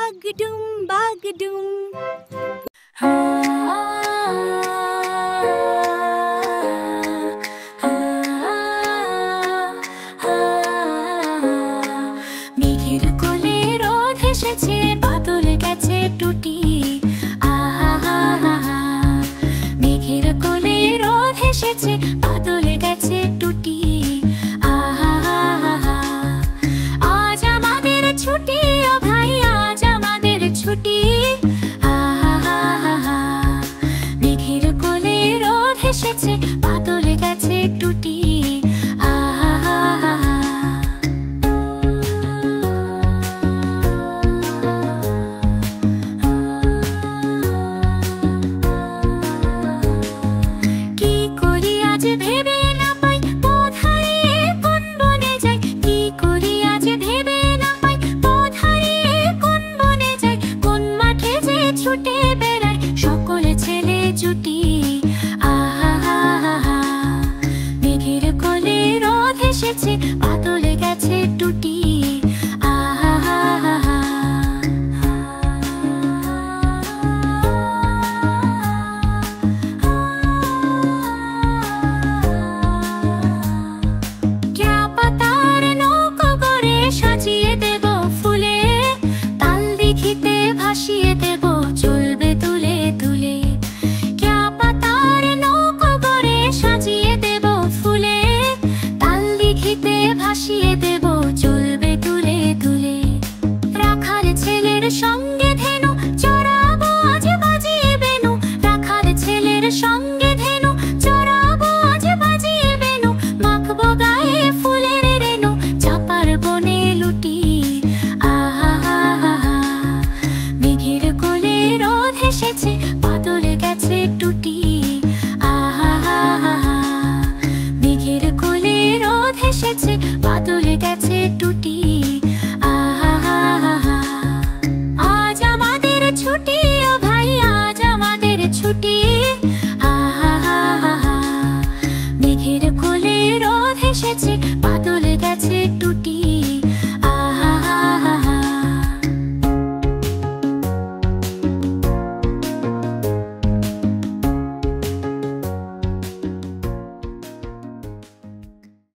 বাগডুম বাগডুম। মেঘের কোলে রোদ এসেছে, বাদল গেছে টুটি। মেঘের কোলে রোদ এসেছে, বাদল গেছে টুটি। আজ আমাদের ছুটি, ও ভাই আজ আমাদের ছুটি। মেঘের কোলে রোদ এসেছে, বাদল গেছে টুটি। ভেবে না পাই পথ হারিয়ে কোন বনে যাই, কি করি আজ ভেবে না পাই পথ হারিয়ে কোন বনে যাই। কোন মাঠে যে ছুটে বেড়ায় সকল ছেলে জুটি। মেঘের কোলে রোদ এসেছে, বাদল গেছে টুটি। ভাসিয়ে দেব চলবে তুলে তুলে, ক্যা পাতার নৌকো গড়ে সাজিয়ে দেব ফুলে। তাল দিঘিতে ভাসিয়ে দেব চলবে তুলে তুলে। রাখাল ছেলের সঙ্গে ধেনু চড়াবো আজ বাজিয়ে বেনু। রাখাল ছেলের সঙ্গে ধেনু চড়াবো আজ বাজিয়ে বেনু। মাখবো গায়ে ফুলের রেনু, চাপার বনে লুটি। মেঘের কোলে রোদ এসেছে, বাদল গেছে টুটি। মেঘের কোলে রোদ এসেছে, বাদল গেছে